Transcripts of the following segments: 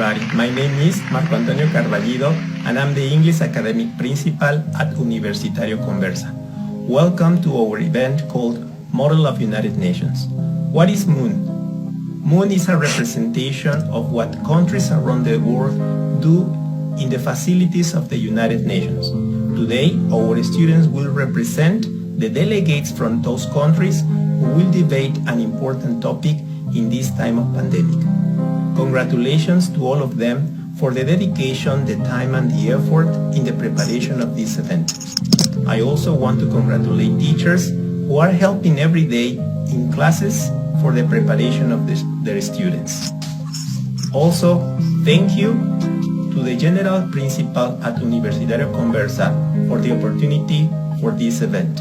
everybody. My name is Marco Antonio Carballido and I'm the English Academic Principal at Universitario Conversa. Welcome to our event called Model of United Nations. What is MUN? MUN is a representation of what countries around the world do in the facilities of the United Nations. Today, our students will represent the delegates from those countries who will debate an important topic in this time of pandemic. Congratulations to all of them for the dedication, the time and the effort in the preparation of this event. I also want to congratulate teachers who are helping every day in classes for the preparation of their students. Also, thank you to the General Principal at Universitario Conversa for the opportunity for this event.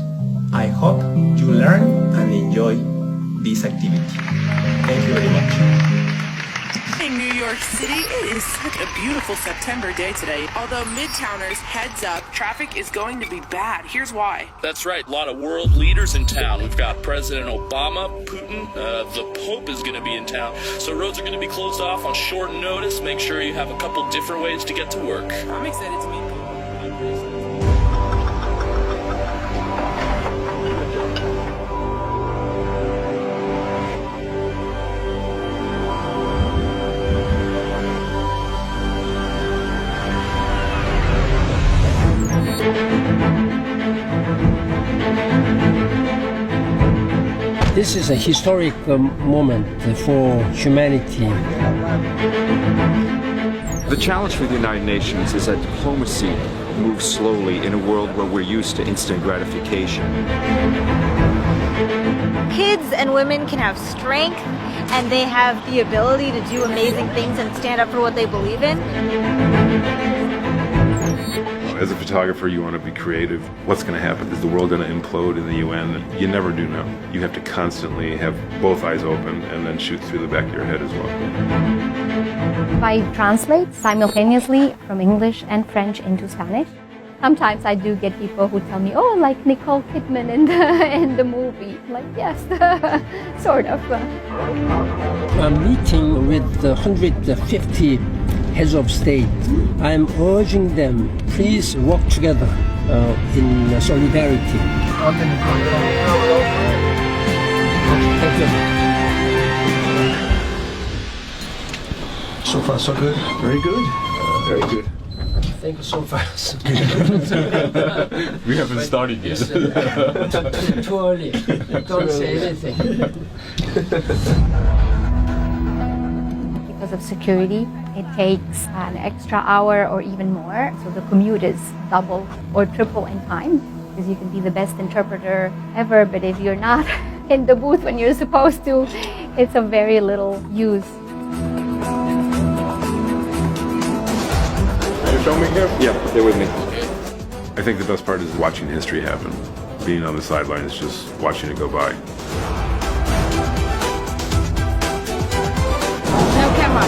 I hope you learn and enjoy this activity. Thank you very much. In New York City, it is such a beautiful September day today. Although Midtowners, heads up, traffic is going to be bad. Here's why. That's right, a lot of world leaders in town. We've got President Obama, Putin, the Pope is going to be in town. So roads are going to be closed off on short notice. Make sure you have a couple different ways to get to work. I'm excited to meet people. This is a historic moment for humanity. The challenge for the United Nations is that diplomacy moves slowly in a world where we're used to instant gratification. Kids and women can have strength and they have the ability to do amazing things and stand up for what they believe in. As a photographer, you want to be creative. What's going to happen? Is the world going to implode in the UN? You never do know. You have to constantly have both eyes open and then shoot through the back of your head as well. I translate simultaneously from English and French into Spanish. Sometimes I do get people who tell me, oh, like Nicole Kidman in the movie. I'm like, yes, sort of. I'm meeting with 150 heads of state. I'm urging them, please work together in solidarity. Thank you. So far, so good. Very good. Very good. Thank you so fast. We haven't started yet. Too early. Don't say anything. Because of security, it takes an extra hour or even more. So the commute is double or triple in time. Because you can be the best interpreter ever, but if you're not in the booth when you're supposed to, it's of very little use. Show me here? Yeah, stay with me. I think the best part is watching history happen. Being on the sidelines, just watching it go by. No camera.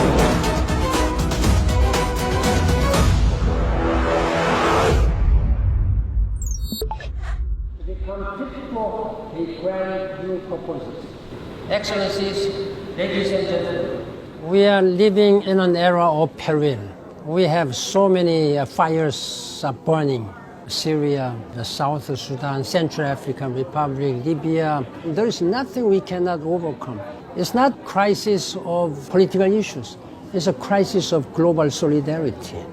Excellencies, ladies and gentlemen, we are living in an era of peril. We have so many fires burning. Syria, the South Sudan, Central African Republic, Libya. There is nothing we cannot overcome. It's not a crisis of political issues. It's a crisis of global solidarity.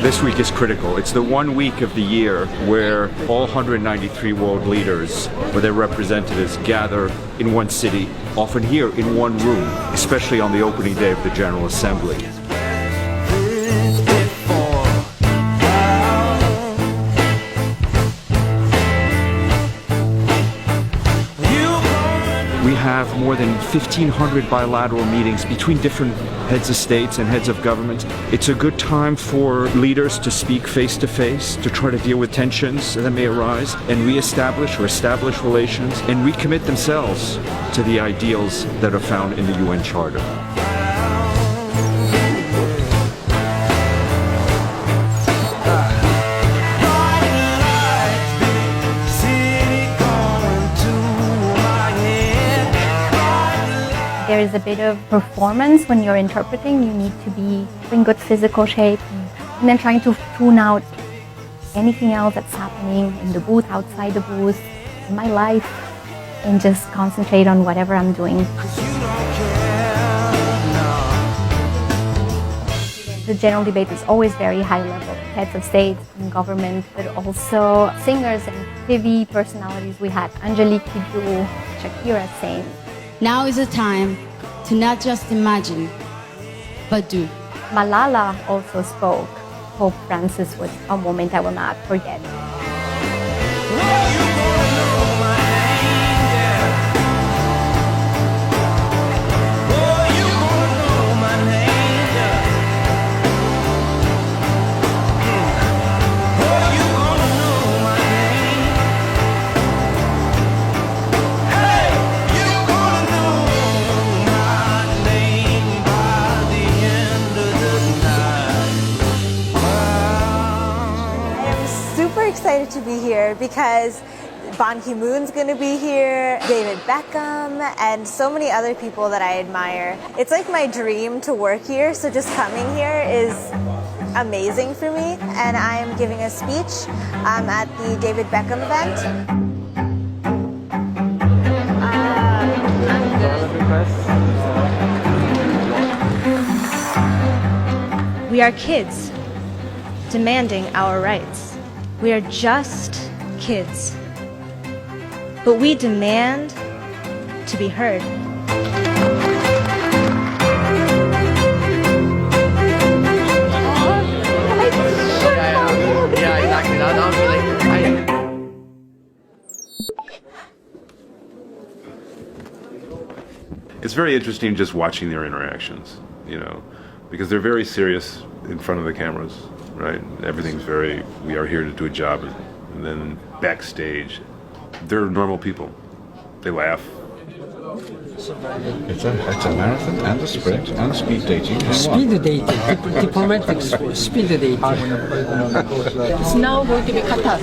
This week is critical. It's the one week of the year where all 193 world leaders or their representatives gather in one city, often here in one room, especially on the opening day of the General Assembly. more than 1,500 bilateral meetings between different heads of states and heads of governments. It's a good time for leaders to speak face to face, to try to deal with tensions that may arise and reestablish or establish relations and recommit themselves to the ideals that are found in the UN Charter. There is a bit of performance when you're interpreting. You need to be in good physical shape and then trying to tune out anything else that's happening in the booth, outside the booth, in my life, and just concentrate on whatever I'm doing. The general debate is always very high level. Heads of state and government, but also singers and TV personalities. We had Angelique Kidjo, Shakira saying, now is the time to not just imagine, but do. Malala also spoke. Pope Francis was a moment I will not forget. Excited to be here because Ban Ki-moon's going to be here, David Beckham, and so many other people that I admire. It's like my dream to work here, so just coming here is amazing for me. And I'm giving a speech at the David Beckham event. We are kids demanding our rights. We are just kids, but we demand to be heard. Yeah, exactly. That was really. It's very interesting just watching their interactions, you know, because they're very serious in front of the cameras. Right? Everything's very, we are here to do a job. And then backstage, they're normal people. They laugh. It's a marathon and a sprint and speed dating. Speed dating, diplomatic speed dating. It's now going to be Qatar.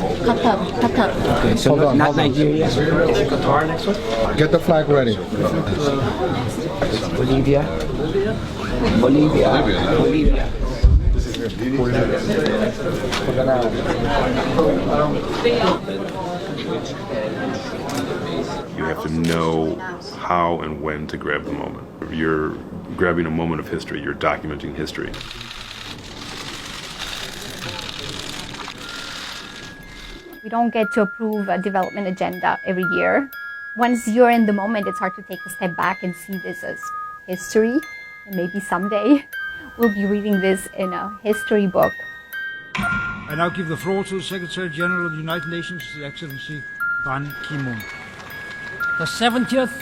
Okay, so not Nigeria. Qatar next one? Get the flag ready. Bolivia. You have to know how and when to grab the moment. You're grabbing a moment of history. You're documenting history. We don't get to approve a development agenda every year. Once you're in the moment, it's hard to take a step back and see this as history. And maybe someday we'll be reading this in a history book. I now give the floor to the Secretary General of the United Nations, His Excellency Ban Ki-moon. The 70th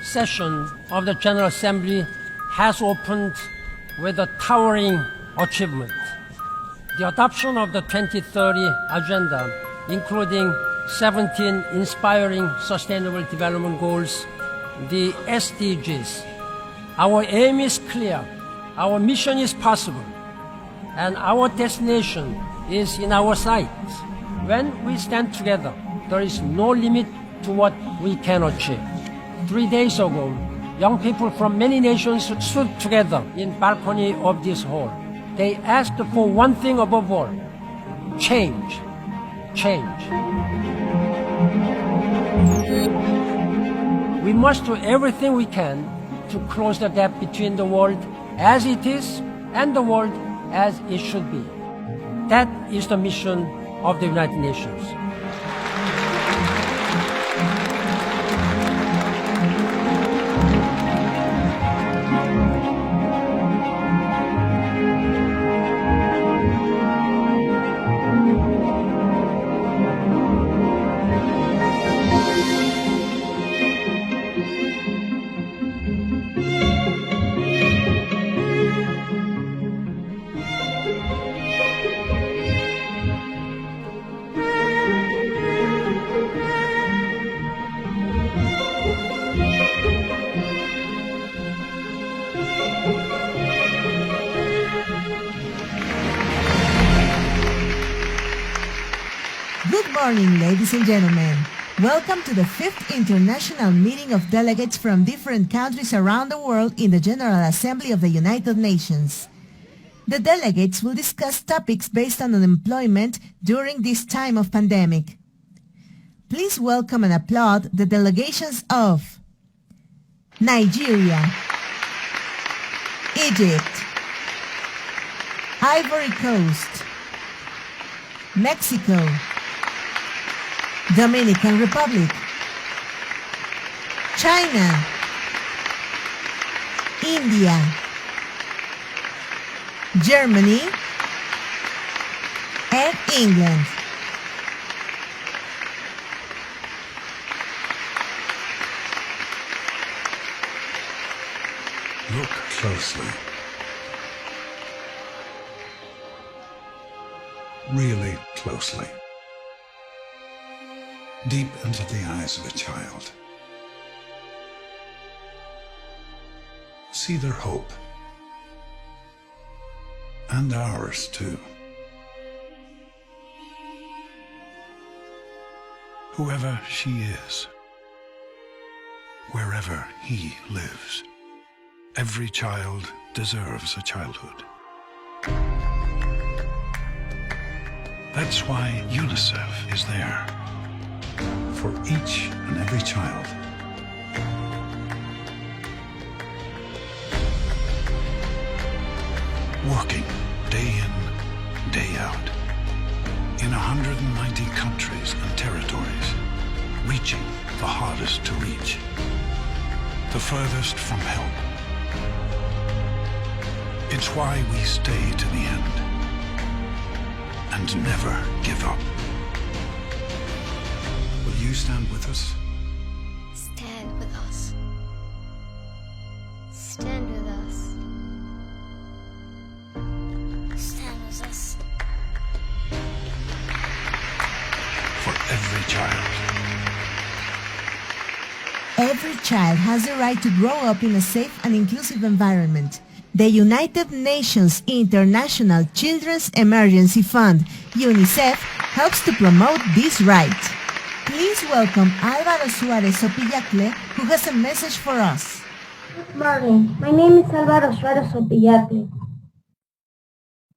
session of the General Assembly has opened with a towering achievement. The adoption of the 2030 Agenda, including 17 inspiring Sustainable Development Goals, the SDGs. Our aim is clear, our mission is possible, and our destination is in our sight. When we stand together, there is no limit to what we can achieve. 3 days ago, young people from many nations stood together in the balcony of this hall. They asked for one thing above all: change. Change. We must do everything we can to close the gap between the world as it is and the world as it should be. That is the mission of the United Nations. morning, ladies and gentlemen. Welcome to the 5th International Meeting of Delegates from different countries around the world in the General Assembly of the United Nations. The delegates will discuss topics based on unemployment during this time of pandemic. Please welcome and applaud the delegations of Nigeria, Egypt, Ivory Coast, Mexico, Dominican Republic, China, India, Germany, and England. Look closely. Really closely. Deep into the eyes of a child. See their hope. And ours too. Whoever she is, wherever he lives, every child deserves a childhood. That's why UNICEF is there. For each and every child. Working day in, day out. In 190 countries and territories. Reaching the hardest to reach. The furthest from help. It's why we stay to the end. And never give up. Will you stand with us? Stand with us. Stand with us. Stand with us. For every child. Every child has the right to grow up in a safe and inclusive environment. The United Nations International Children's Emergency Fund, UNICEF, helps to promote this right. Please welcome Álvaro Suárez Opillacle, who has a message for us. Good morning. My name is Álvaro Suárez Opillacle.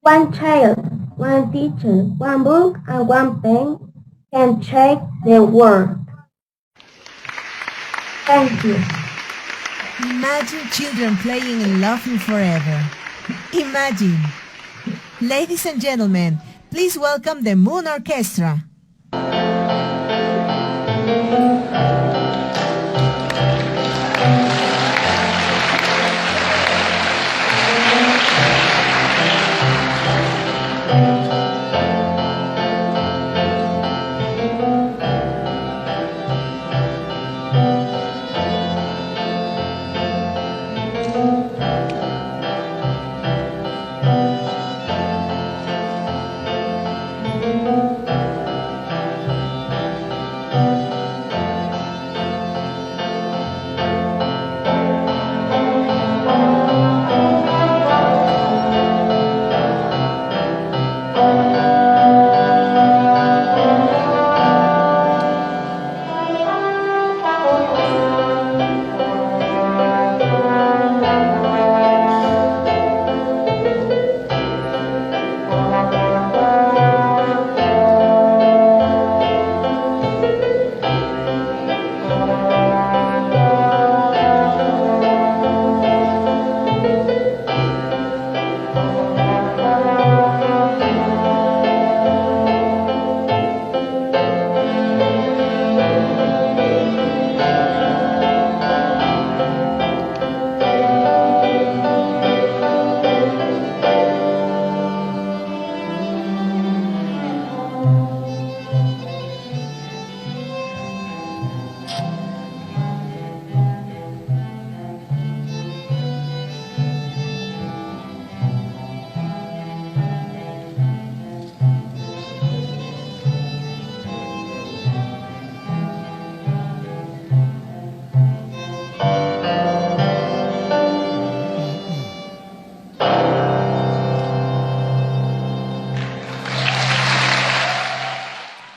One child, one teacher, one book, and one pen can change the world. Thank you. Imagine children playing and laughing forever. Imagine. Ladies and gentlemen, please welcome the MUN Orchestra.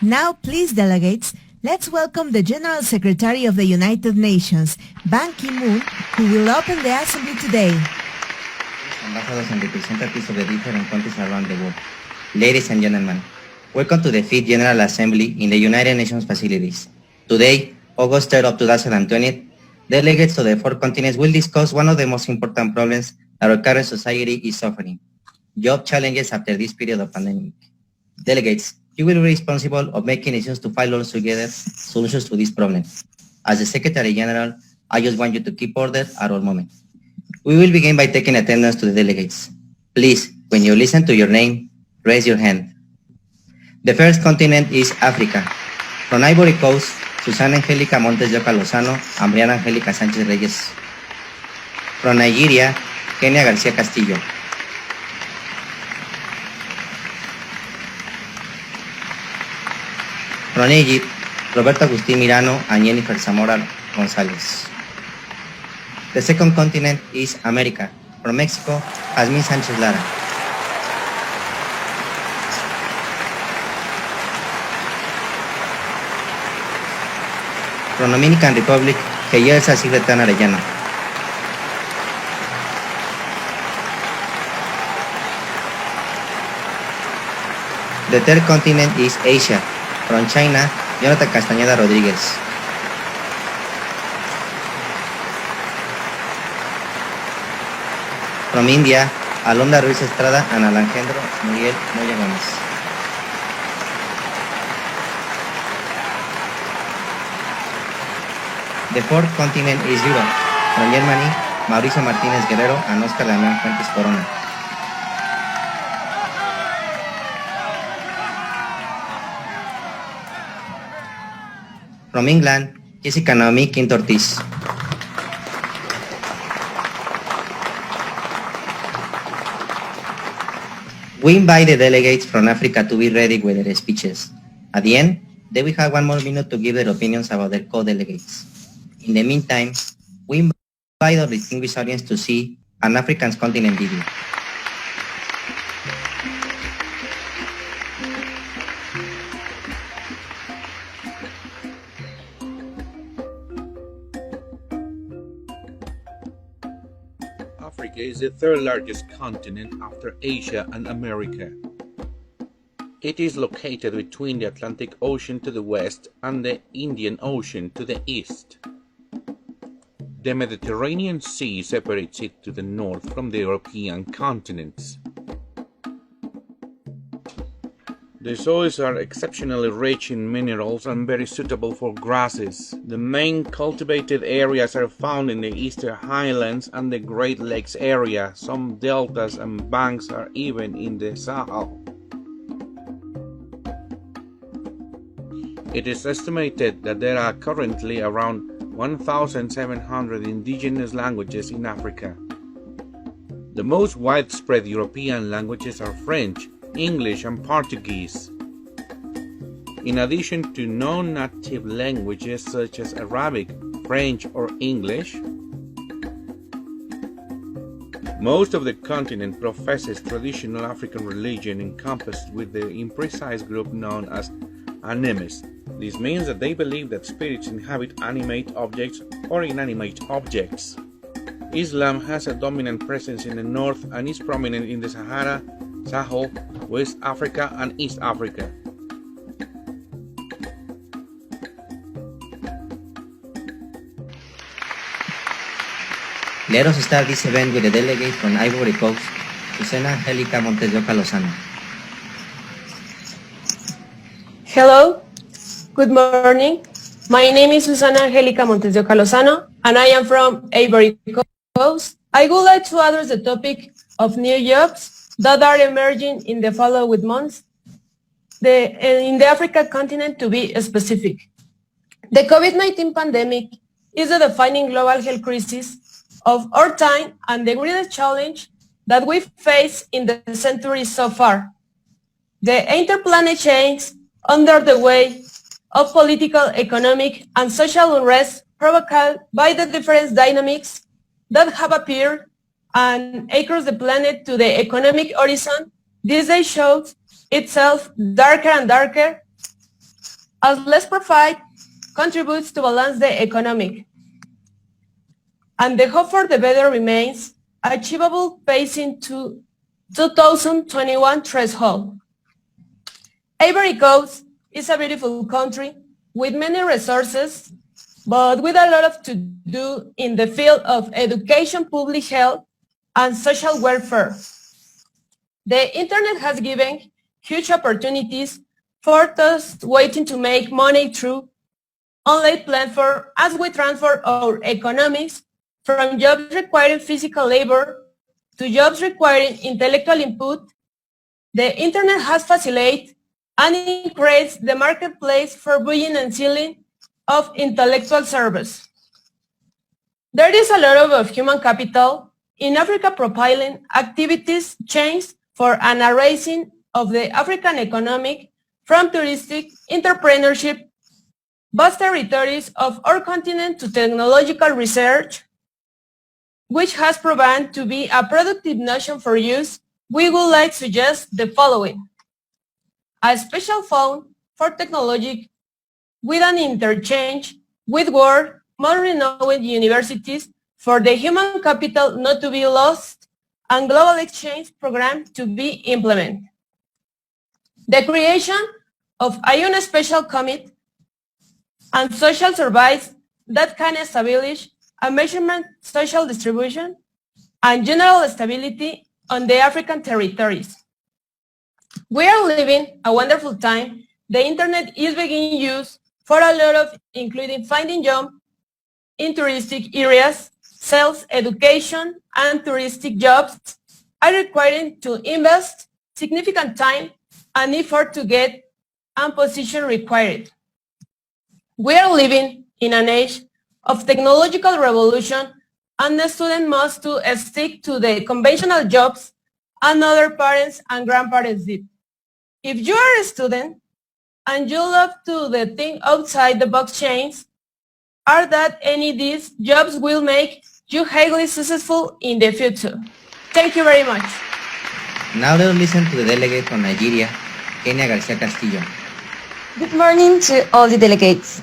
Now, please, delegates, let's welcome the General Secretary of the United Nations, Ban Ki-moon, who will open the assembly today. Ambassadors and representatives of the different countries around the world. Ladies and gentlemen, welcome to the 5th General Assembly in the United Nations facilities. Today, August 3rd of 2020, delegates of the 4 continents will discuss one of the most important problems that our current society is suffering: job challenges after this period of pandemic. Delegates, you will be responsible of making decisions to find all together solutions to this problem. As the Secretary General, I just want you to keep order at all moments. We will begin by taking attendance to the delegates. Please, when you listen to your name, raise your hand. The first continent is Africa. From Ivory Coast, Susana Angélica Montes de Oca Lozano and Briana Angélica Sánchez Reyes. From Nigeria, Kenia García Castillo. From Egypt, Roberto Agustín Mirano and Jennifer Zamora González. The second continent is America. From Mexico, Jazmín Sánchez Lara. From Dominican Republic, Keyelsa Sigretán Arellano. The third continent is Asia. From China, Jonathan Castañeda Rodríguez. From India, Alondra Ruiz Estrada and Alejandro Miguel Moya Gómez. The fourth continent is Europe. From Germany, Mauricio Martínez Guerrero and Oscar Damián Fuentes Corona. From England, Jessica Naomi Quinto Ortiz. We invite the delegates from Africa to be ready with their speeches. At the end, they will have 1 more minute to give their opinions about their co-delegates. In the meantime, we invite our distinguished audience to see an African continent video. Africa is the 3rd largest continent after Asia and America. It is located between the Atlantic Ocean to the west and the Indian Ocean to the east. The Mediterranean Sea separates it to the north from the European continents. The soils are exceptionally rich in minerals and very suitable for grasses. The main cultivated areas are found in the Eastern Highlands and the Great Lakes area. Some deltas and banks are even in the Sahel. It is estimated that there are currently around 1,700 indigenous languages in Africa. The most widespread European languages are French, English and Portuguese. In addition to non-native languages such as Arabic, French or English, most of the continent professes traditional African religion encompassed with the imprecise group known as animists. This means that they believe that spirits inhabit animate objects or inanimate objects. Islam has a dominant presence in the north and is prominent in the Sahara, Sahel, West Africa and East Africa. Let us start this event with the delegate from Ivory Coast, Susana Angélica Montes de Oca Lozano. Hello, good morning. My name is Susana Angélica Montes de Oca Lozano and I am from Ivory Coast. I would like to address the topic of new jobs that are emerging in the following months in the African continent, to be specific. The COVID-19 pandemic is the defining global health crisis of our time and the greatest challenge that we've faced in the century so far. The interplanet change under the way of political, economic, and social unrest provoked by the different dynamics that have appeared and across the planet to the economic horizon, this day shows itself darker and darker as less profit contributes to balance the economic. And the hope for the better remains achievable pacing to 2021 threshold. Ivory Coast is a beautiful country with many resources, but with a lot to do in the field of education, public health, and social welfare. The internet has given huge opportunities for those waiting to make money through online platforms as we transfer our economics from jobs requiring physical labor to jobs requiring intellectual input. The internet has facilitated and increased the marketplace for buying and selling of intellectual service. There is a lot of human capital in Africa profiling activities change for an raising of the African economic from touristic entrepreneurship, vast territories of our continent to technological research, which has proven to be a productive notion for use. We would like to suggest the following: a special fund for technology with an interchange with world more renowned universities for the human capital not to be lost and global exchange program to be implemented. The creation of a UN special committee and social surveys that can establish a measurement social distribution and general stability on the African territories. We are living a wonderful time. The internet is being used for a lot of, including finding jobs in touristic areas, sales, education, and touristic jobs are requiring to invest significant time and effort to get a position required. We are living in an age of technological revolution, and the student must to stick to the conventional jobs and other parents and grandparents did. If you are a student and you love to think outside the box chains, are that any of these jobs will make you highly successful in the future. Thank you very much. Now let's listen to the delegate from Nigeria, Kenya Garcia Castillo. Good morning to all the delegates.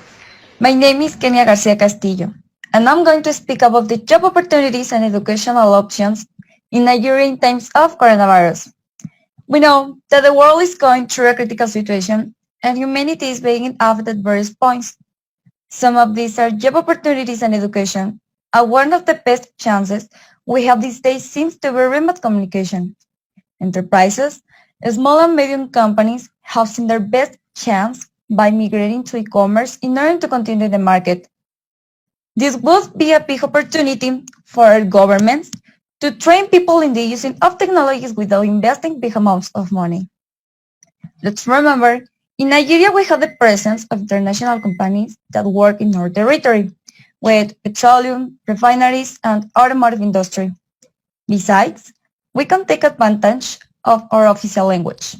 My name is Kenya Garcia Castillo, and I'm going to speak about the job opportunities and educational options in Nigeria in times of coronavirus. We know that the world is going through a critical situation and humanity is being affected at various points. Some of these are job opportunities and education, and one of the best chances we have these days seems to be remote communication. Enterprises, small and medium companies have seen their best chance by migrating to e-commerce in order to continue the market. This would be a big opportunity for our governments to train people in the using of technologies without investing big amounts of money. Let's remember, in Nigeria we have the presence of international companies that work in our territory, with petroleum, refineries, and automotive industry. Besides, we can take advantage of our official language,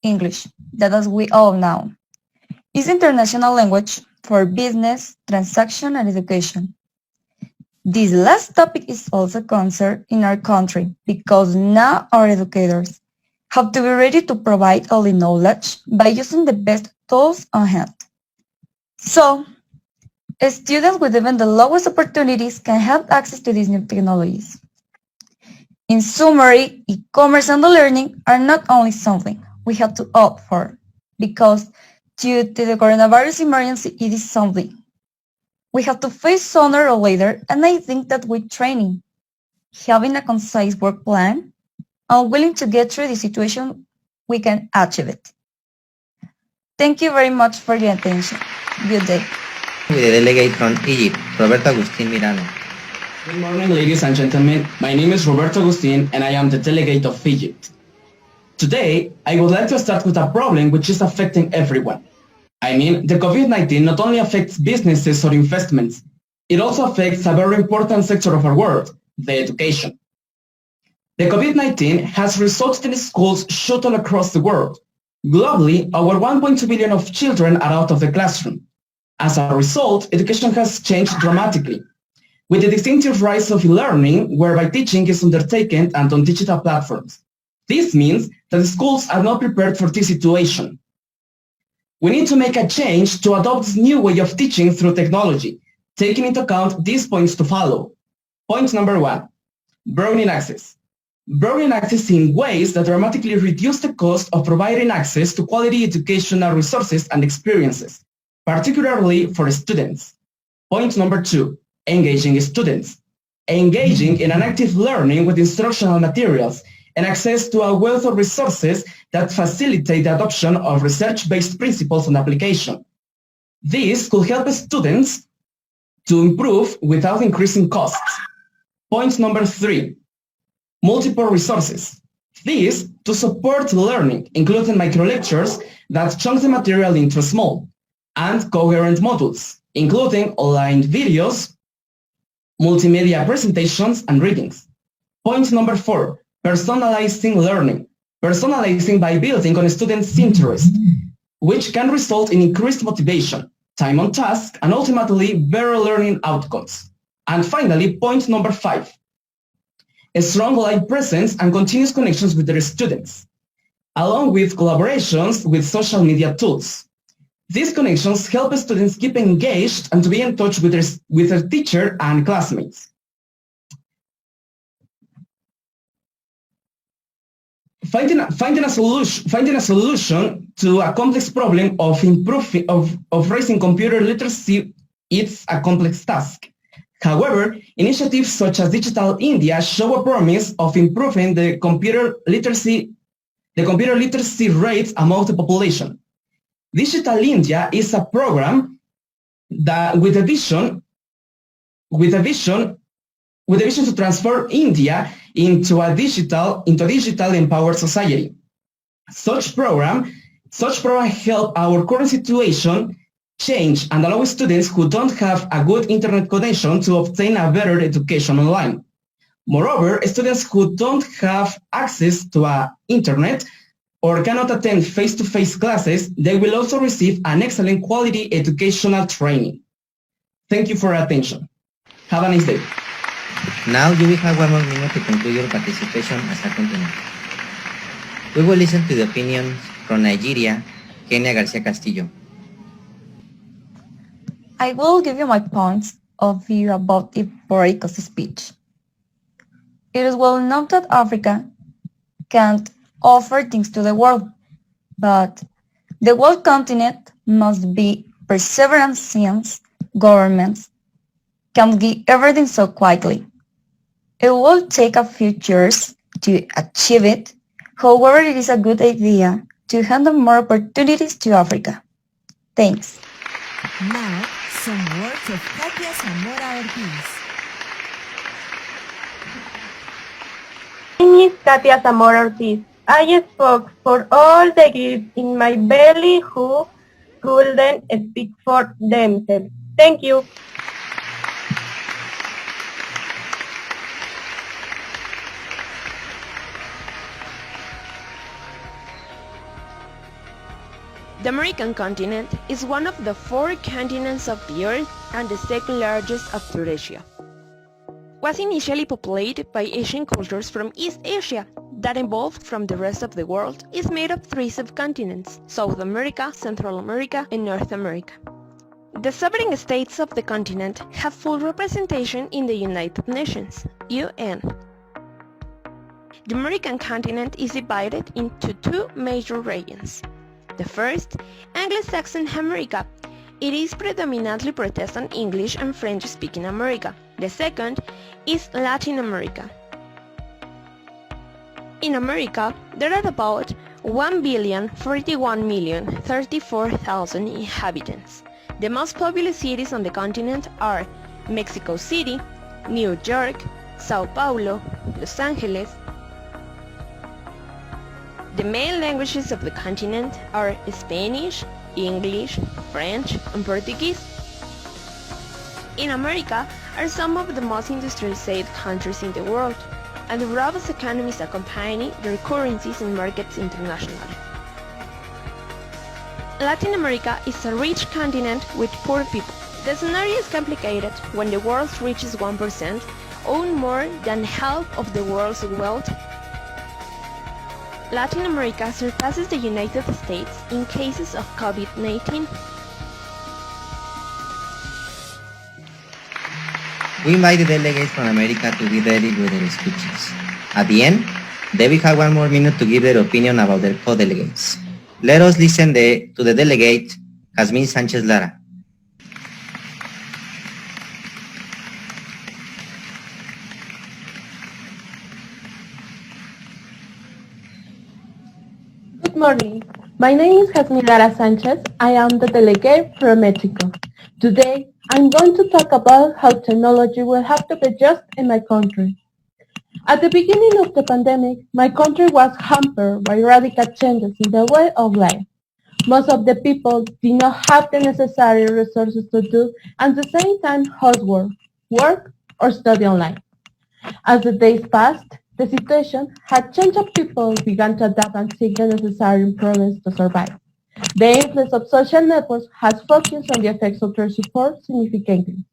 English, that as we all know, is international language for business, transaction, and education. This last topic is also concerned in our country because now our educators have to be ready to provide all the knowledge by using the best tools on hand. So, students with even the lowest opportunities can have access to these new technologies. In summary, e-commerce and e-learning are not only something we have to opt for, because due to the coronavirus emergency, it is something we have to face sooner or later, and I think that with training, having a concise work plan, and willing to get through the situation, we can achieve it. Thank you very much for your attention. Good day. With the delegate from Egypt, Roberto Agustin Mirano. Good morning, ladies and gentlemen. My name is Roberto Agustin, and I am the delegate of Egypt. Today, I would like to start with a problem which is affecting everyone. I mean, the COVID-19 not only affects businesses or investments, it also affects a very important sector of our world, the education. The COVID-19 has resulted in schools shut all across the world. Globally, over 1.2 billion of children are out of the classroom. As a result, education has changed dramatically, with the distinctive rise of e-learning, whereby teaching is undertaken and on digital platforms. This means that the schools are not prepared for this situation. We need to make a change to adopt this new way of teaching through technology, taking into account these points to follow. Point number 1, broadening access. Broadening access in ways that dramatically reduce the cost of providing access to quality educational resources and experiences, particularly for students. Point number 2, engaging students. Engaging in an active learning with instructional materials and access to a wealth of resources that facilitate the adoption of research-based principles and application. This could help students to improve without increasing costs. Point number 3, multiple resources. This to support learning, including micro-lectures that chunk the material into small and coherent modules, including online videos, multimedia presentations, and readings. Point number 4, personalizing learning. Personalizing by building on a student's interest, which can result in increased motivation, time on task, and ultimately better learning outcomes. And finally, point number 5, a strong live presence and continuous connections with their students, along with collaborations with social media tools. These connections help students keep engaged and to be in touch with their teacher and classmates. Finding a solution to a complex problem of raising computer literacy is a complex task. However, initiatives such as Digital India show a promise of improving the computer literacy rates among the population. Digital India is a program that with a vision to transform India into a digital empowered society. Such program help our current situation change and allow students who don't have a good internet connection to obtain a better education online. Moreover, students who don't have access to internet or cannot attend face-to-face classes, they will also receive an excellent quality educational training. Thank you for your attention. Have a nice day. Now you will have 1 more minute to conclude your participation as a continue. We will listen to the opinions from Nigeria, Kenia Garcia Castillo. I will give you my points of view about Ivory Coast's speech. It is well known that Africa can't offer things to the world, but the world continent must be perseverant since governments can't give everything so quietly. It will take a few years to achieve it. However, it is a good idea to hand more opportunities to Africa. Thanks. Now, some words of Katia Zamora Ortiz. My name is Katia Zamora Ortiz. I spoke for all the kids in my belly who couldn't speak for themselves. Thank you. The American continent is one of the 4 continents of the Earth and the second largest after Asia. It was initially populated by Asian cultures from East Asia that evolved from the rest of the world. Is made of 3 subcontinents: South America, Central America, and North America. The sovereign states of the continent have full representation in the United Nations, UN. The American continent is divided into 2 major regions. The first, Anglo-Saxon America. It is predominantly Protestant English and French-speaking America. The second is Latin America. In America, there are about 1,041,034,000 inhabitants. The most populous cities on the continent are Mexico City, New York, Sao Paulo, Los Angeles. The main languages of the continent are Spanish, English, French, and Portuguese. In America are some of the most industrialized countries in the world, and the robust economies accompany their currencies and markets internationally. Latin America is a rich continent with poor people. The scenario is complicated when the world reaches 1%, own more than half of the world's wealth. Latin America surpasses the United States in cases of COVID-19. We invite the delegates from America to be ready with their speeches. At the end, they will have 1 more minute to give their opinion about their co-delegates. Let us listen to the delegate, Jazmín Sánchez Lara. Good morning. My name is Jazmín Lara Sanchez. I am the delegate from Mexico. Today, I'm going to talk about how technology will have to adjust in my country. At the beginning of the pandemic, my country was hampered by radical changes in the way of life. Most of the people did not have the necessary resources to do at the same time housework, work, or study online. As the days passed, the situation had changed and people began to adapt and seek the necessary improvements to survive. The influence of social networks has focused on the effects of their support significantly.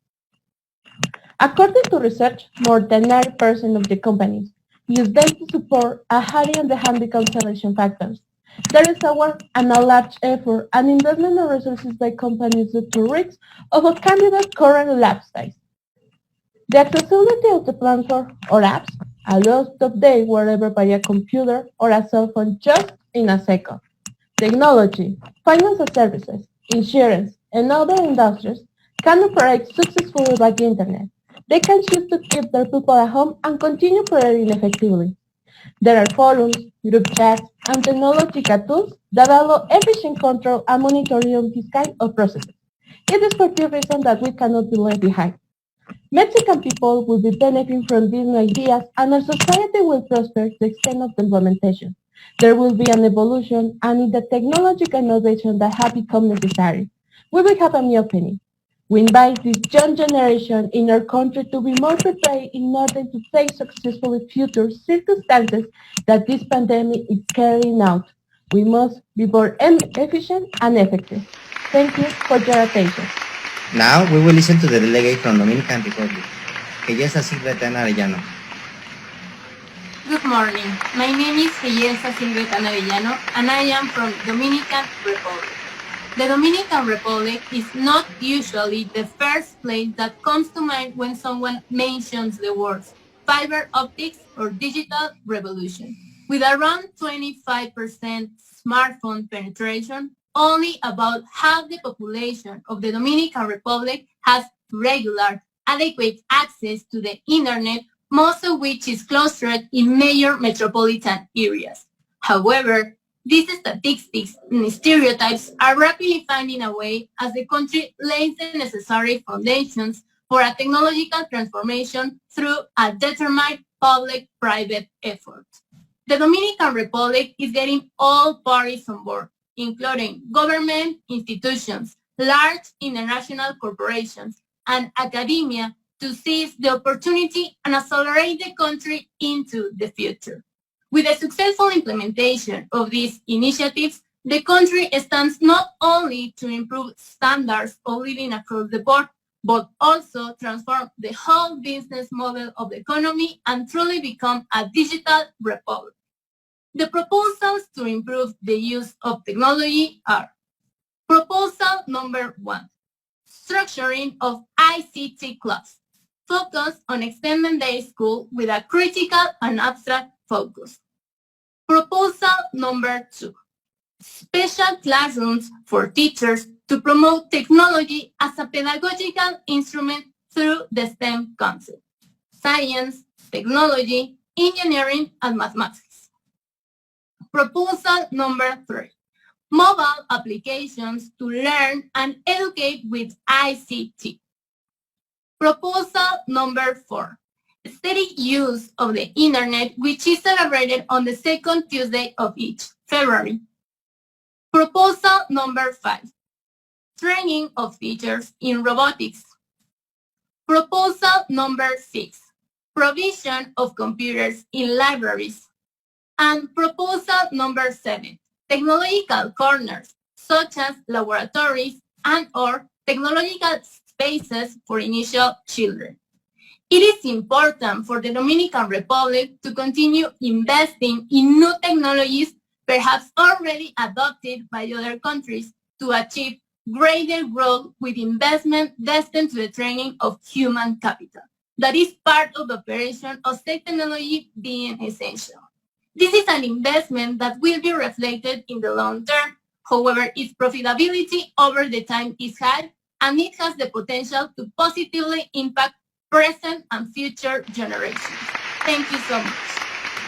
According to research, more than 90% of the companies use them to support a high on the handicap selection factors. There is a work and a large effort and investment of resources by companies due to risks of a candidate's current lifestyle. The accessibility of the platform or apps allows to update wherever by a computer or a cell phone just in a second. Technology, financial services, insurance, and other industries can operate successfully by the internet. They can choose to keep their people at home and continue operating effectively. There are forums, group chats, and technological tools that allow efficient control and monitoring of this kind of processes. It is for this reason that we cannot be left behind. Mexican people will be benefiting from these new ideas and our society will prosper to the extent of the implementation. There will be an evolution and in the technological innovation that have become necessary. We will have a new opening. We invite this young generation in our country to be more prepared in order to face successfully future circumstances that this pandemic is carrying out. We must be more efficient and effective. Thank you for your attention. Now we will listen to the delegate from Dominican Republic, Eyesa Silvetana Arellano. Good morning. My name is Eyesa Silvetana Arellano and I am from Dominican Republic. The Dominican Republic is not usually the first place that comes to mind when someone mentions the words fiber optics or digital revolution. With around 25% smartphone penetration, only about half the population of the Dominican Republic has regular, adequate access to the internet, most of which is clustered in major metropolitan areas. However, these statistics and stereotypes are rapidly fading away as the country lays the necessary foundations for a technological transformation through a determined public-private effort. The Dominican Republic is getting all parties on board, including government institutions, large international corporations, and academia to seize the opportunity and accelerate the country into the future. With the successful implementation of these initiatives, the country stands not only to improve standards of living across the board, but also transform the whole business model of the economy and truly become a digital republic. The proposals to improve the use of technology are: Proposal number 1, structuring of ICT clubs, focus on extended day school with a critical and abstract focus. Proposal number 2, special classrooms for teachers to promote technology as a pedagogical instrument through the STEM concept: science, technology, engineering, and mathematics. Proposal number 3, mobile applications to learn and educate with ICT. Proposal number 4, steady use of the internet, which is celebrated on the second Tuesday of each February. Proposal number 5, training of teachers in robotics. Proposal number 6, provision of computers in libraries. And proposal number 7, technological corners, such as laboratories and/or technological spaces for initial children. It is important for the Dominican Republic to continue investing in new technologies, perhaps already adopted by other countries, to achieve greater growth with investment destined to the training of human capital. That is part of the operation of state technology being essential. This is an investment that will be reflected in the long term. However, its profitability over the time is high, and it has the potential to positively impact present and future generations. Thank you so much.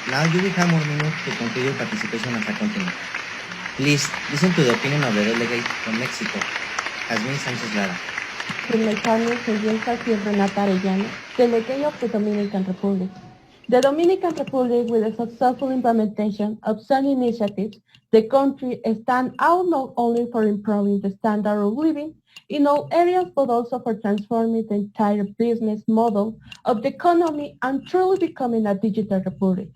Now you will have more minutes to conclude your participation as a continent. Please listen to the opinion of the delegate from Mexico, Jasmine Sanchez Lara. In my partner, Renata Arellano, delegate of the Dominican Republic. The Dominican Republic, with the successful implementation of some initiatives, the country stands out not only for improving the standard of living in all areas, but also for transforming the entire business model of the economy and truly becoming a digital republic.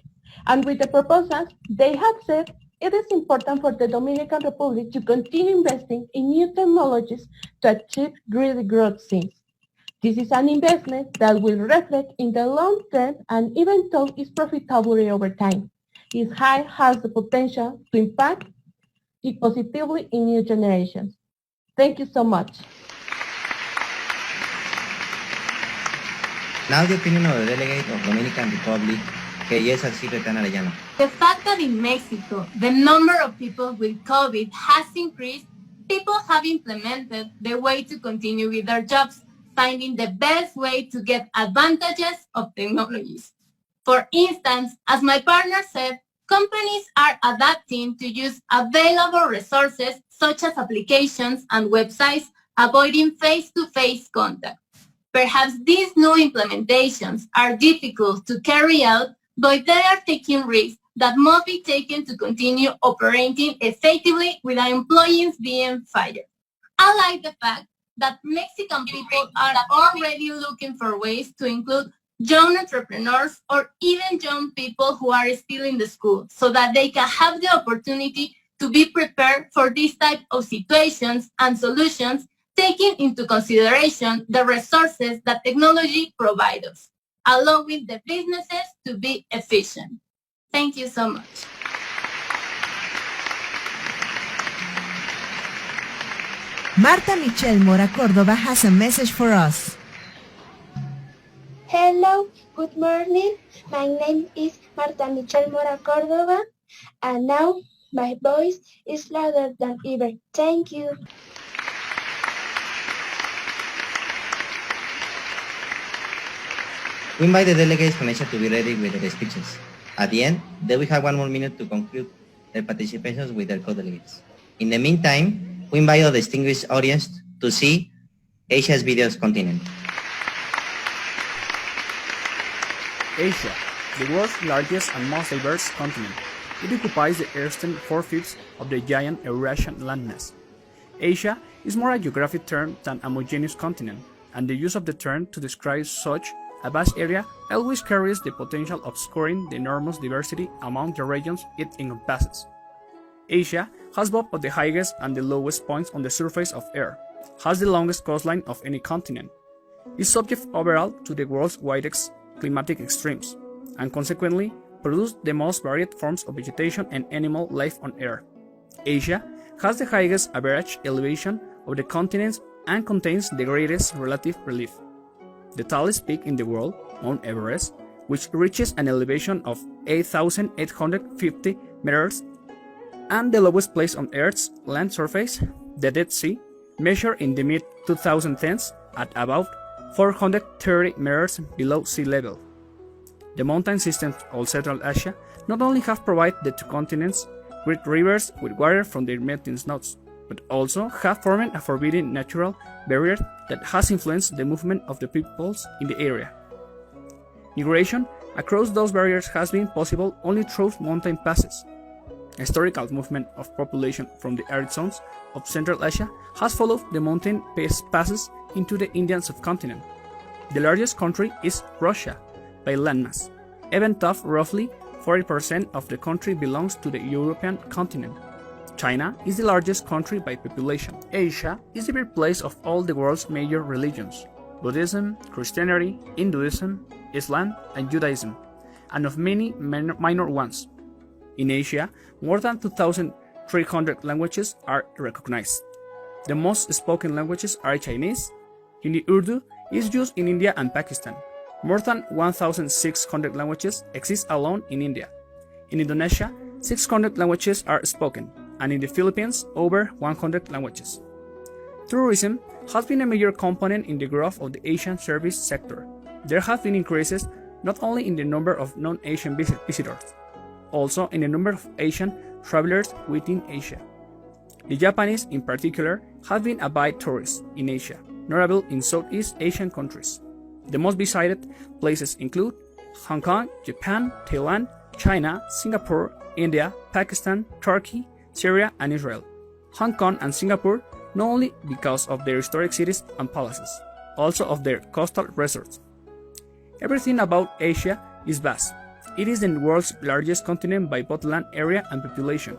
And with the proposals, they have said it is important for the Dominican Republic to continue investing in new technologies to achieve greater growth scenes. This is an investment that will reflect in the long term, and even though it's profitable over time, it has the potential to impact it positively in new generations. Thank you so much. Now the opinion of the delegate of Dominican Republic, Arellano. The fact that in Mexico, the number of people with COVID has increased, people have implemented the way to continue with their jobs, finding the best way to get advantages of technologies. For instance, as my partner said, companies are adapting to use available resources such as applications and websites, avoiding face-to-face contact. Perhaps these new implementations are difficult to carry out, but they are taking risks that must be taken to continue operating effectively without employees being fired. I like the fact that Mexican people are already looking for ways to include young entrepreneurs or even young people who are still in the school so that they can have the opportunity to be prepared for this type of situations and solutions, taking into consideration the resources that technology provides us, allowing the businesses to be efficient. Thank you so much. Marta Michelle Mora Cordova has a message for us. Hello, good morning. My name is Marta Michelle Mora Cordova, and now my voice is louder than ever. Thank you. We invite the delegates from Asia to be ready with their speeches. At the end, they will have 1 more minute to conclude their participations with their co-delegates. In the meantime, we invite our distinguished audience to see Asia's videos continent. Asia, the world's largest and most diverse continent. It occupies the eastern 4/5 of the giant Eurasian landmass. Asia is more a geographic term than a homogeneous continent, and the use of the term to describe such a vast area always carries the potential of obscuring the enormous diversity among the regions it encompasses. Asia has both of the highest and the lowest points on the surface of Earth, has the longest coastline of any continent, is subject overall to the world's widest climatic extremes, and consequently produces the most varied forms of vegetation and animal life on Earth. Asia has the highest average elevation of the continents and contains the greatest relative relief. The tallest peak in the world, Mount Everest, which reaches an elevation of 8,850 meters, and the lowest place on Earth's land surface, the Dead Sea, measured in the mid-2010s at about 430 meters below sea level. The mountain systems of Central Asia not only have provided the two continents great rivers with water from their mountain snows, but also have formed a forbidding natural barrier that has influenced the movement of the peoples in the area. Migration across those barriers has been possible only through mountain passes. Historical movement of population from the arid zones of Central Asia has followed the mountain passes into the Indian subcontinent. The largest country is Russia by landmass, even though roughly 40% of the country belongs to the European continent. China is the largest country by population. Asia is the birthplace of all the world's major religions. Buddhism, Christianity, Hinduism, Islam, and Judaism, and of many minor ones. In Asia, more than 2,300 languages are recognized. The most spoken languages are Chinese. Hindi Urdu is used in India and Pakistan. More than 1,600 languages exist alone in India. In Indonesia, 600 languages are spoken, and in the Philippines, over 100 languages. Tourism has been a major component in the growth of the Asian service sector. There have been increases not only in the number of non-Asian visitors, also in the number of Asian travelers within Asia. The Japanese, in particular, have been avid tourists in Asia, notable in Southeast Asian countries. The most visited places include Hong Kong, Japan, Thailand, China, Singapore, India, Pakistan, Turkey, Syria, and Israel. Hong Kong and Singapore not only because of their historic cities and palaces, also of their coastal resorts. Everything about Asia is vast. It is the world's largest continent by both land area and population,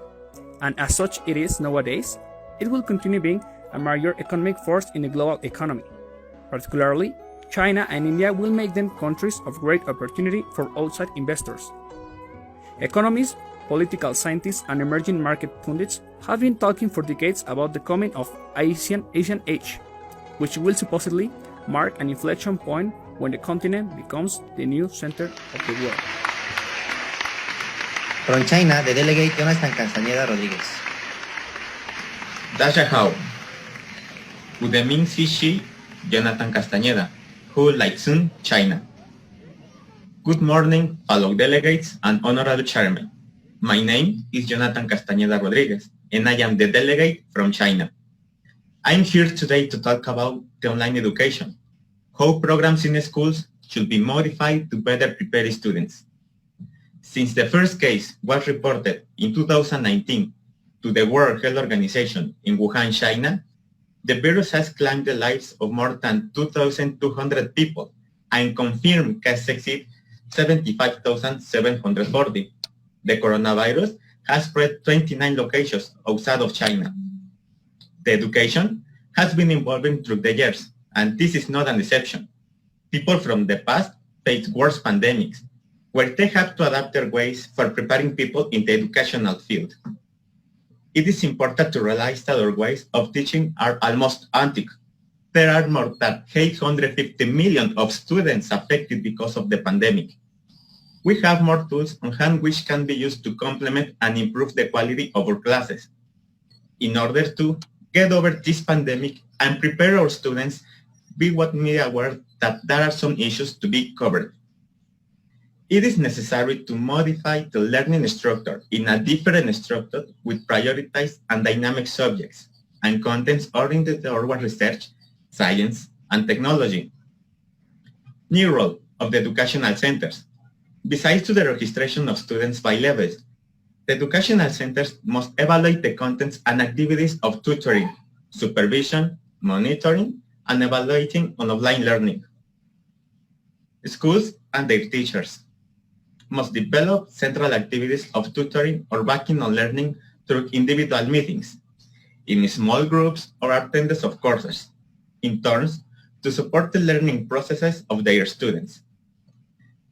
and as such it is nowadays. It will continue being a major economic force in the global economy. Particularly, China and India will make them countries of great opportunity for outside investors. Economists, political scientists, and emerging market pundits have been talking for decades about the coming of Asian Age, which will supposedly mark an inflection point when the continent becomes the new center of the world. From China, the delegate Jonathan Castañeda Rodriguez. Dasha Hao. Udeming Sishi, Jonathan Castañeda, Hu Laitsun, China. Good morning, fellow delegates and honorable chairman. My name is Jonathan Castañeda Rodriguez, and I am the delegate from China. I'm here today to talk about the online education, how programs in schools should be modified to better prepare students. Since the first case was reported in 2019 to the World Health Organization in Wuhan, China, the virus has claimed the lives of more than 2,200 people and confirmed cases exceed 75,740. The coronavirus has spread 29 locations outside of China. The education has been evolving through the years, and this is not an exception. People from the past faced worse pandemics, where they have to adapt their ways for preparing people in the educational field. It is important to realize that our ways of teaching are almost antique. There are more than 850 million of students affected because of the pandemic. We have more tools on hand which can be used to complement and improve the quality of our classes. In order to get over this pandemic and prepare our students, we want to be aware that there are some issues to be covered. It is necessary to modify the learning structure in a different structure with prioritized and dynamic subjects and contents oriented toward research, science, and technology. New role of the educational centers. Besides to the registration of students by levels, the educational centers must evaluate the contents and activities of tutoring, supervision, monitoring, and evaluating on offline learning. Schools and their teachers must develop central activities of tutoring or backing on learning through individual meetings, in small groups or attendance of courses, in turns to support the learning processes of their students.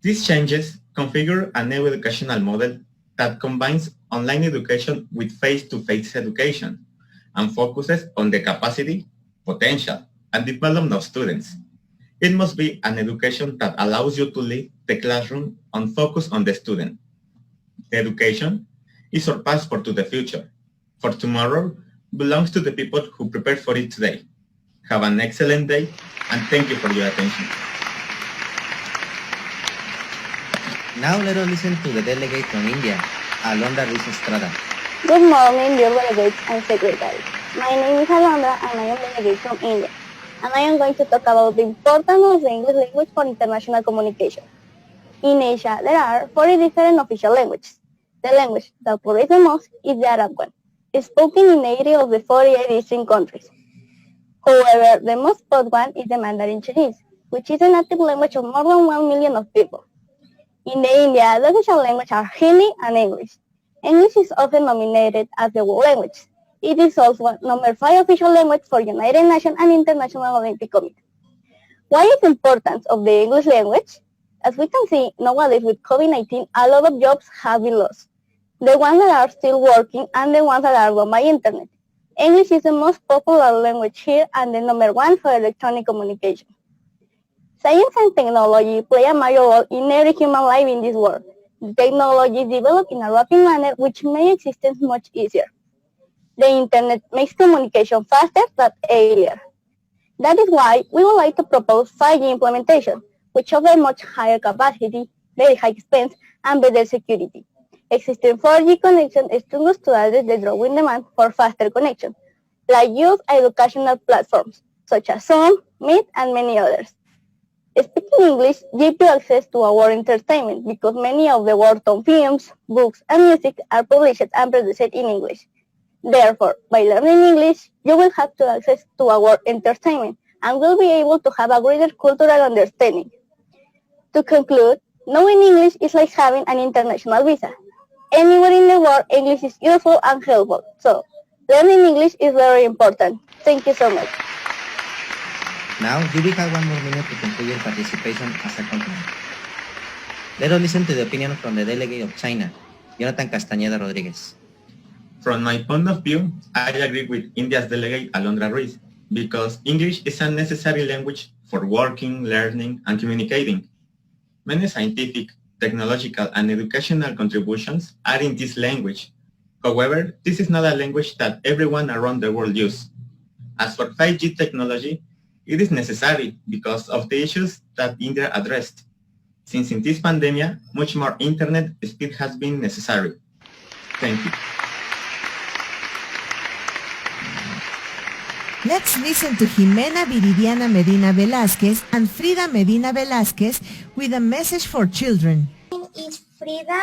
These changes configure a new educational model that combines online education with face-to-face education and focuses on the capacity, potential, and development of students. It must be an education that allows you to leave the classroom and focus on the student. The education is our passport to the future. For tomorrow belongs to the people who prepare for it today. Have an excellent day, and thank you for your attention. Now let us listen to the delegate from India, Alondra Ruiz Estrada. Good morning, dear delegates and secretaries. My name is Alondra and I am delegate from India. And I am going to talk about the importance of the English language for international communication. In Asia, there are 40 different official languages. The language that operates the most is the Arab one, spoken in 80 of the 48 distinct countries. However, the most spoken one is the Mandarin Chinese, which is a native language of more than 1 million of people. In India, the official languages are Hindi and English. English is often nominated as the world language. It is also number 5 official language for United Nations and International Olympic Committee. Why is the importance of the English language? As we can see, nowadays with COVID-19, a lot of jobs have been lost. The ones that are still working and the ones that are done by internet. English is the most popular language here and the #1 for electronic communication. Science and technology play a major role in every human life in this world. The technology is developed in a rapid manner which makes existence much easier. The internet makes communication faster than earlier. That is why we would like to propose 5G implementation, which offers much higher capacity, very high expense, and better security. Existing 4G connection struggles to address the growing demand for faster connection, like use educational platforms, such as Zoom, Meet, and many others. Speaking English gives you access to our entertainment because many of the world-known films, books, and music are published and produced in English. Therefore, by learning English, you will have access to our entertainment and will be able to have a greater cultural understanding. To conclude, knowing English is like having an international visa. Anywhere in the world, English is useful and helpful. So, learning English is very important. Thank you so much. Now, you will have 1 more minute to conclude your participation as a continent. Let us listen to the opinion from the delegate of China, Jonathan Castañeda Rodriguez. From my point of view, I agree with India's delegate Alondra Ruiz, because English is a necessary language for working, learning, and communicating. Many scientific, technological, and educational contributions are in this language. However, this is not a language that everyone around the world uses. As for 5G technology, it is necessary because of the issues that India addressed. Since in this pandemic, much more internet speed has been necessary. Thank you. Let's listen to Jimena Viridiana Medina Velázquez and Frida Medina Velázquez with a message for children. My name is Frida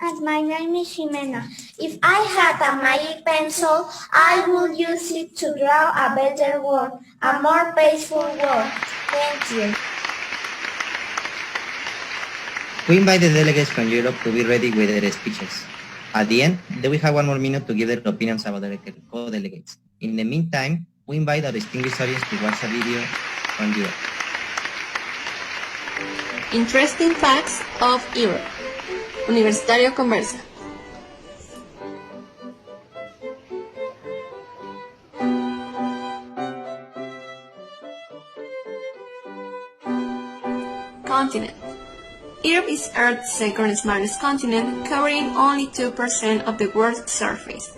and my name is Jimena. If I had a magic pencil, I would use it to draw a better world, a more peaceful world. Thank you. We invite the delegates from Europe to be ready with their speeches. At the end, they will have 1 more minute to give their opinions about the co-delegates. In the meantime, we invite our distinguished audience to watch a video from Europe. Interesting facts of Europe. Universitario Conversa. Continent. Europe is Earth's second smallest continent, covering only 2% of the world's surface,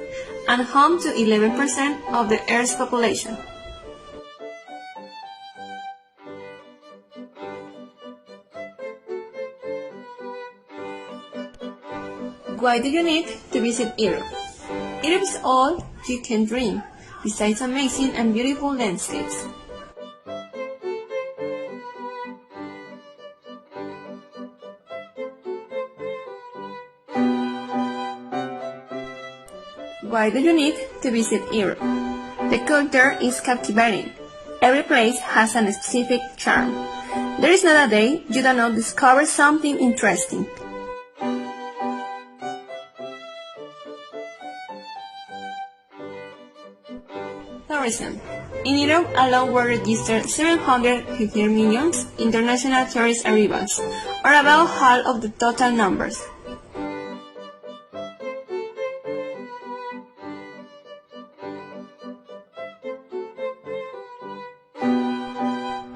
and home to 11% of the Earth's population. Why do you need to visit Europe? Europe is all you can dream, besides amazing and beautiful landscapes. Why do you need to visit Europe? The culture is captivating. Every place has a specific charm. There is not a day you do not discover something interesting. Tourism. In Europe alone were registered 750 million international tourist arrivals, or about half of the total numbers.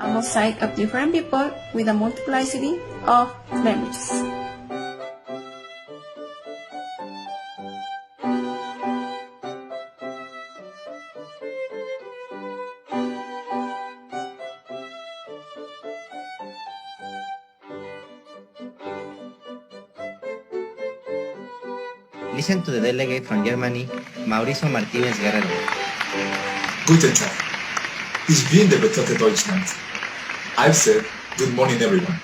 A mosaic of different people with a multiplicity of languages. Listen to the delegate from Germany, Mauricio Martínez Guerrero. Guten Tag. Ich bin der Betreffende Deutschland. I've said, good morning everyone.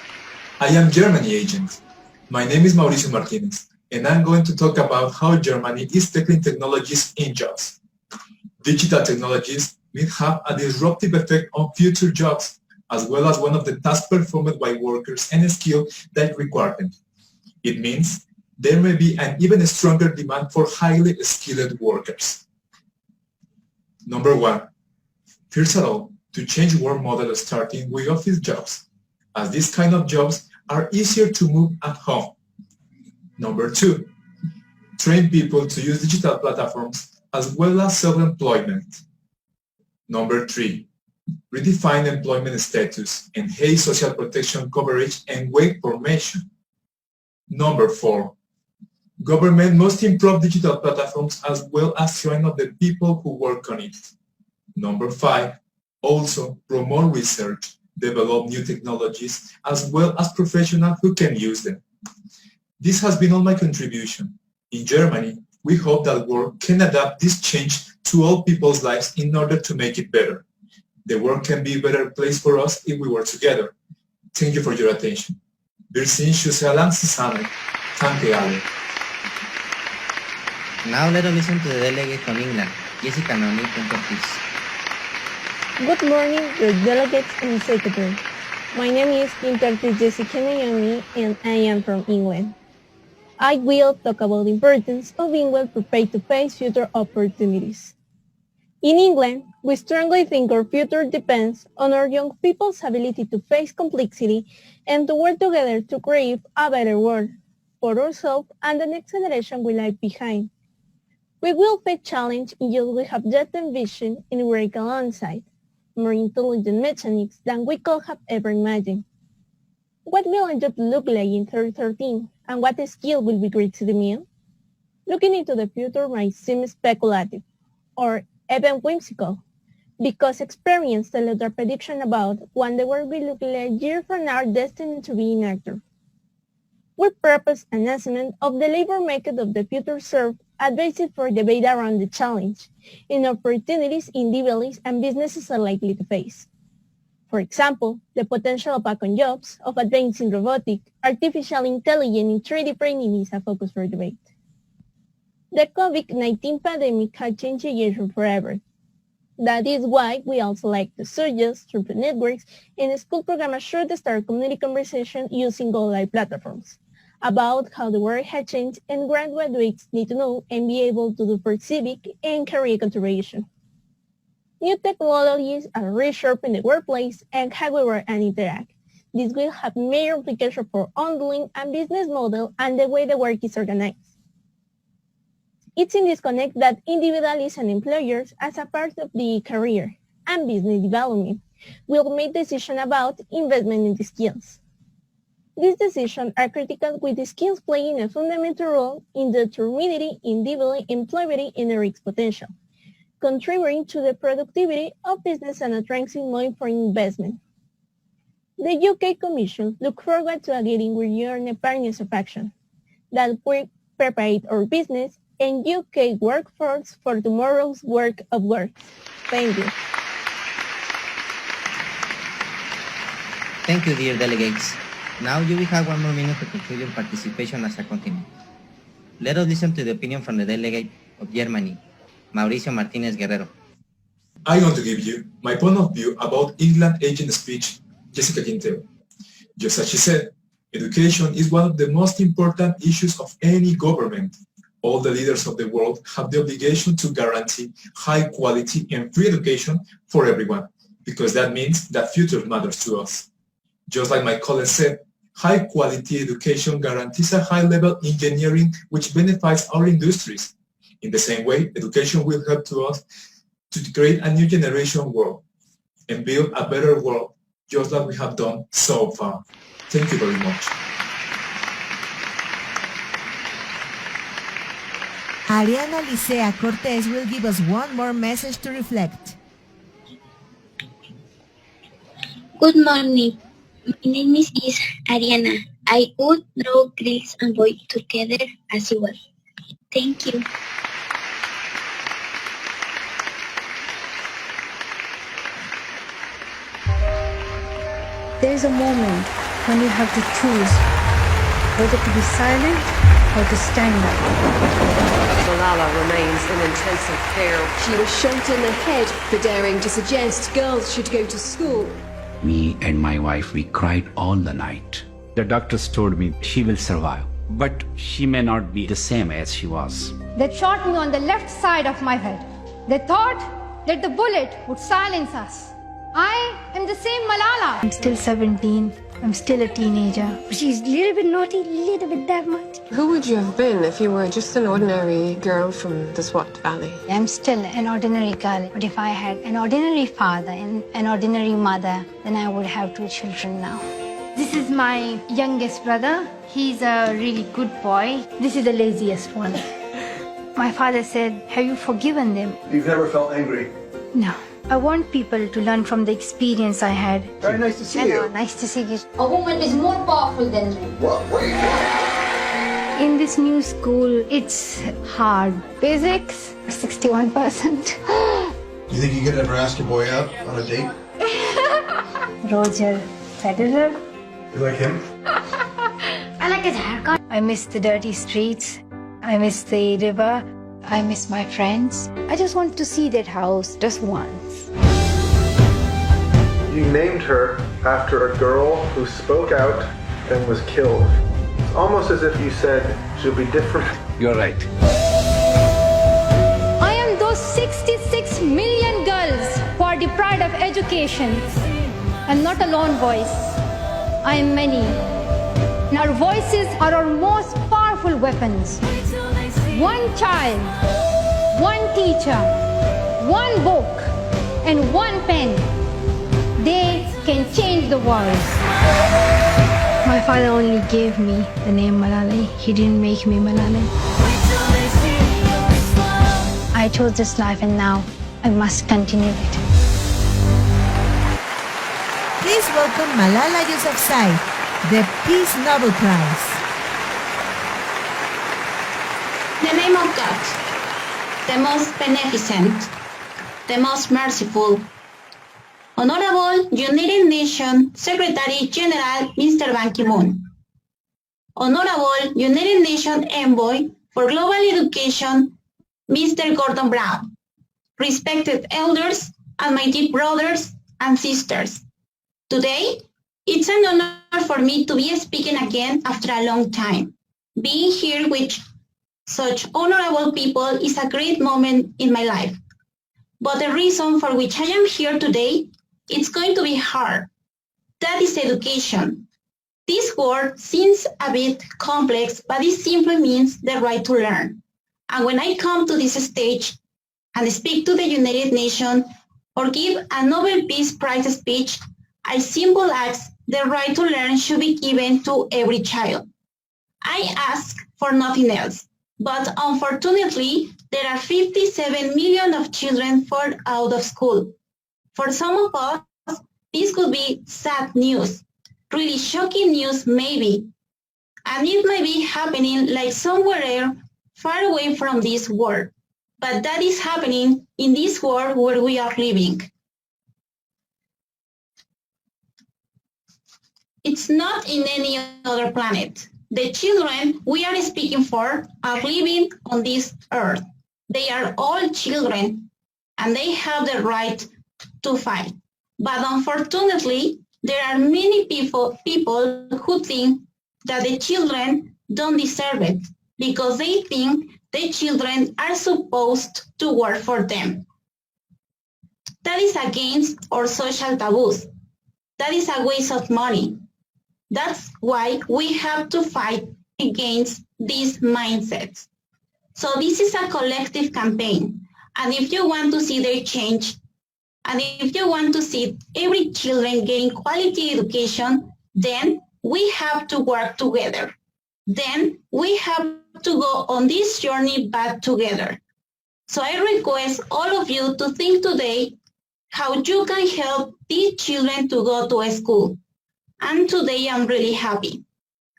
I am Germany agent. My name is Mauricio Martínez, and I'm going to talk about how Germany is tackling technologies in jobs. Digital technologies may have a disruptive effect on future jobs, as well as one of the tasks performed by workers and skills that require them. It means there may be an even stronger demand for highly skilled workers. Number one, first of all, to change work model starting with office jobs, as these kind of jobs are easier to move at home. Number 2, train people to use digital platforms as well as self-employment. Number 3, redefine employment status, enhance social protection coverage and wage formation. Number 4, government must improve digital platforms as well as train up the people who work on it. Number 5, also promote research, develop new technologies, as well as professionals who can use them. This has been all my contribution. In Germany, we hope that work can adapt this change to all people's lives in order to make it better. The world can be a better place for us if we work together. Thank you for your attention. Wir sind Schusalan zusammen. Danke alle. Now let us listen to the delegate from England, Jessica Noemi Cortis. Good morning, dear delegates and secretary. My name is Interpreter Jessica Naomi and I am from England. I will talk about the importance of being well prepared to face future opportunities. In England, we strongly think our future depends on our young people's ability to face complexity and to work together to create a better world for ourselves and the next generation we leave behind. We will face challenge in just we have yet envisioned in work alongside more intelligent mechanics than we could have ever imagined. What will a job look like in 2013 and what skill will be great to the meal? Looking into the future might seem speculative or even whimsical because experience tells a prediction about what the world will look like years from now destined to be inactive. We propose an assessment of the labor market of the future serve advice for debate around the challenge and opportunities individuals and businesses are likely to face. For example, the potential of vacant jobs, of advancing robotic, artificial intelligence, and 3D printing is a focus for debate. The COVID-19 pandemic has changed education forever. That is why we also like to suggest through networks and school programs should start community conversation using online platforms about how the world has changed and what graduates need to know and be able to do for civic and career contribution. New technologies are reshaping the workplace and how we work and interact. This will have major implications for online and business model and the way the work is organized. It's in this connect that individuals and employers, as a part of the career and business development, will make decisions about investment in the skills. These decisions are critical with the skills playing a fundamental role in determining individual employability and risk potential, contributing to the productivity of business and attracting money for investment. The UK Commission looks forward to getting with you on a partnership of action that will prepare our business and UK workforce for tomorrow's work of work. Thank you. Thank you, dear delegates. Now you will have 1 more minute to conclude your participation as a continent. Let us listen to the opinion from the delegate of Germany, Mauricio Martinez Guerrero. I want to give you my point of view about England agent speech, Jessica Quintero. Just as she said, education is one of the most important issues of any government. All the leaders of the world have the obligation to guarantee high quality and free education for everyone, because that means that future matters to us. Just like my colleague said, high quality education guarantees a high level engineering which benefits our industries. In the same way, education will help to us to create a new generation world and build a better world, just like we have done so far. Thank you very much. Ariana Licea Cortez will give us one more message to reflect. Good morning. My name is Ariana. I would draw girls and boys together as well. Thank you. There is a moment when you have to choose whether to be silent or to stand up. Malala remains in intensive care. She was shot in the head for daring to suggest girls should go to school. Me and my wife, we cried all the night. The doctors told me she will survive, but she may not be the same as she was. They shot me on the left side of my head. They thought that the bullet would silence us. I am the same Malala. I'm still 17. I'm still a teenager. She's a little bit naughty, a little bit that much. Who would you have been if you were just an ordinary girl from the Swat Valley? I'm still an ordinary girl, but if I had an ordinary father and an ordinary mother, then I would have 2 children now. This is my youngest brother. He's a really good boy. This is the laziest one. My father said, have you forgiven them? You've never felt angry? No. I want people to learn from the experience I had. Very nice to see you. Nice to see you. A woman is more powerful than men. What are you doing? In this new school, it's hard. Basics, 61%. You think you could ever ask your boy out on a date? Roger Federer. You like him? I like his haircut. I miss the dirty streets. I miss the river. I miss my friends. I just want to see that house just once. You named her after a girl who spoke out and was killed. It's almost as if you said she'll be different. You're right. I am those 66 million girls who are deprived of education. I'm not a lone voice. I am many. And our voices are our most powerful weapons. One child, one teacher, one book, and one pen. They can change the world. My father only gave me the name Malala. He didn't make me Malala. I chose this life and now I must continue it. Please welcome Malala Yousafzai, the Peace Nobel Prize. In the name of God, the most beneficent, the most merciful, Honorable United Nations Secretary General Mr. Ban Ki-moon, Honorable United Nations Envoy for Global Education Mr. Gordon Brown, respected elders and my dear brothers and sisters. Today, it's an honor for me to be speaking again after a long time. Being here with such honorable people is a great moment in my life. But the reason for which I am here today, it's going to be hard. That is education. This word seems a bit complex, but it simply means the right to learn. And when I come to this stage and speak to the United Nations or give a Nobel Peace Prize speech, I symbolize the right to learn should be given to every child. I ask for nothing else. But unfortunately, there are 57 million of children fall out of school. For some of us, this could be sad news, really shocking news maybe. And it might be happening like somewhere else, far away from this world. But that is happening in this world where we are living. It's not in any other planet. The children we are speaking for are living on this earth. They are all children and they have the right to fight. But unfortunately, there are many people who think that the children don't deserve it because they think the children are supposed to work for them. That is against our social taboos. That is a waste of money. That's why we have to fight against these mindsets. So this is a collective campaign. And if you want to see their change, and if you want to see every children getting quality education, then we have to work together. Then we have to go on this journey back together. So I request all of you to think today how you can help these children to go to a school. And today I'm really happy.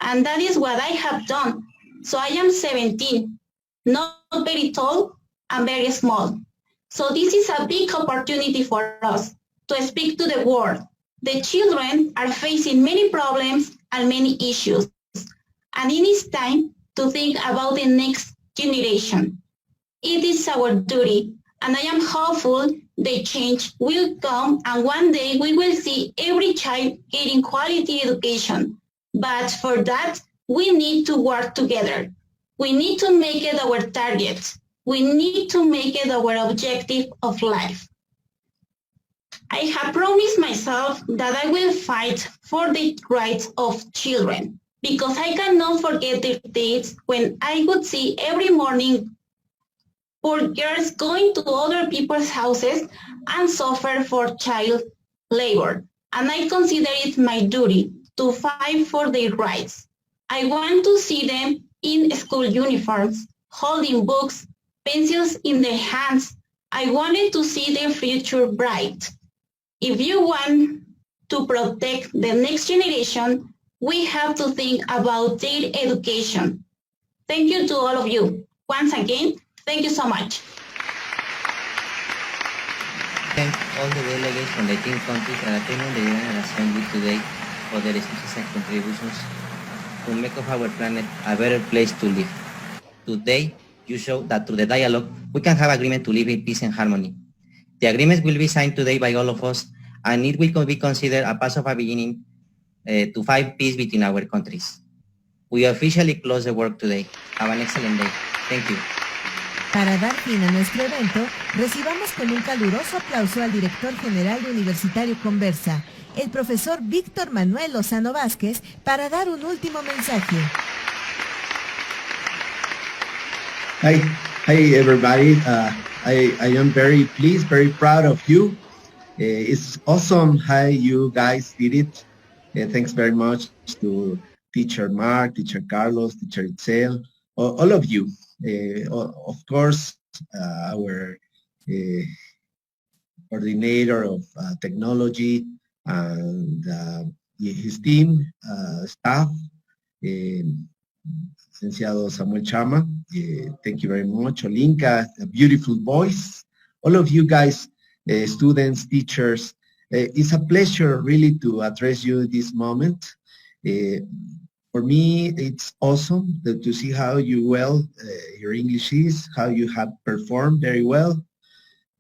And that is what I have done. So I am 17, not very tall and very small. So this is a big opportunity for us to speak to the world. The children are facing many problems and many issues. And it is time to think about the next generation. It is our duty, and I am hopeful the change will come, and one day we will see every child getting quality education. But for that, we need to work together. We need to make it our target. We need to make it our objective of life. I have promised myself that I will fight for the rights of children, because I cannot forget the days when I would see every morning poor girls going to other people's houses and suffer for child labor. And I consider it my duty to fight for their rights. I want to see them in school uniforms, holding books, pencils in their hands. I wanted to see their future bright. If you want to protect the next generation, we have to think about their education. Thank you to all of you. Once again, thank you so much. Thank all the delegates from the 18 countries that attended the General Assembly today for their speeches and contributions to make of our planet a better place to live. Today, you show that through the dialogue, we can have agreement to live in peace and harmony. The agreement will be signed today by all of us, and it will be considered a part of a beginning to find peace between our countries. We officially close the work today. Have an excellent day. Thank you. Para dar fin a nuestro evento, recibamos con un caluroso aplauso al director general de Universitario Conversa, el profesor Víctor Manuel Lozano Vázquez, para dar un último mensaje. Hi everybody. I am very pleased, very proud of you. It's awesome how you guys did it. Thanks very much to Teacher Mark, Teacher Carlos, Teacher Itzel, all of you. Of course, our coordinator of technology and his team, staff, Licenciado Samuel Chama, thank you very much. Olinka, a beautiful voice. All of you guys, students, teachers, it's a pleasure really to address you this moment. For me, it's awesome to see how your English is, how you have performed very well,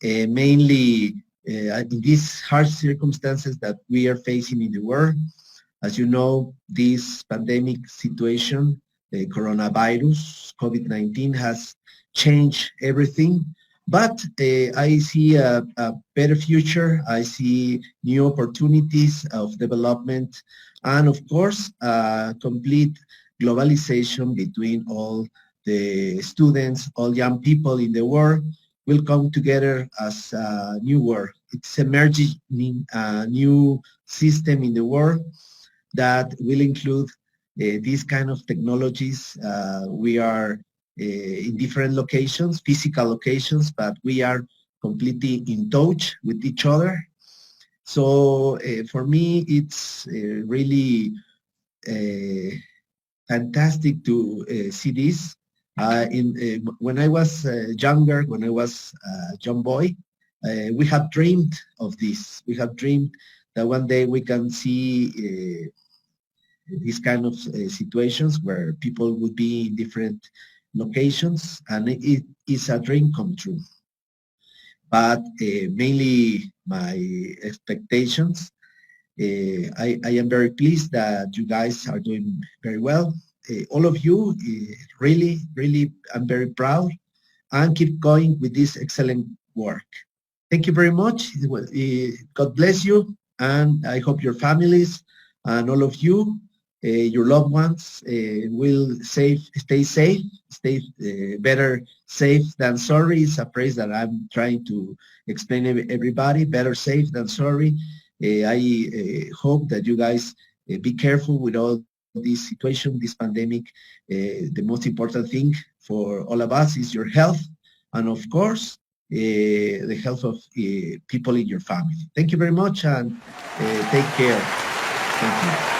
mainly in these harsh circumstances that we are facing in the world. As you know, this pandemic situation, the coronavirus, COVID-19 has changed everything, but I see a better future. I see new opportunities of development, and of course, complete globalization between all the students, all young people in the world will come together as a new world. It's emerging a new system in the world that will include these kind of technologies. We are in different locations, physical locations, but we are completely in touch with each other. So for me, it's really fantastic to see this. When I was younger, when I was a young boy, we have dreamed of this. We have dreamed that one day we can see these kind of situations where people would be in different locations, and it is a dream come true. But mainly my expectations, I am very pleased that you guys are doing very well. All of you, really, I'm very proud, and keep going with this excellent work. Thank you very much. God bless you, and I hope your families and all of you, your loved ones, will stay safe, stay better safe than sorry. It's a phrase that I'm trying to explain to everybody, better safe than sorry. I hope that you guys be careful with all this situation, this pandemic. The most important thing for all of us is your health, and of course, the health of people in your family. Thank you very much, and take care. Thank you.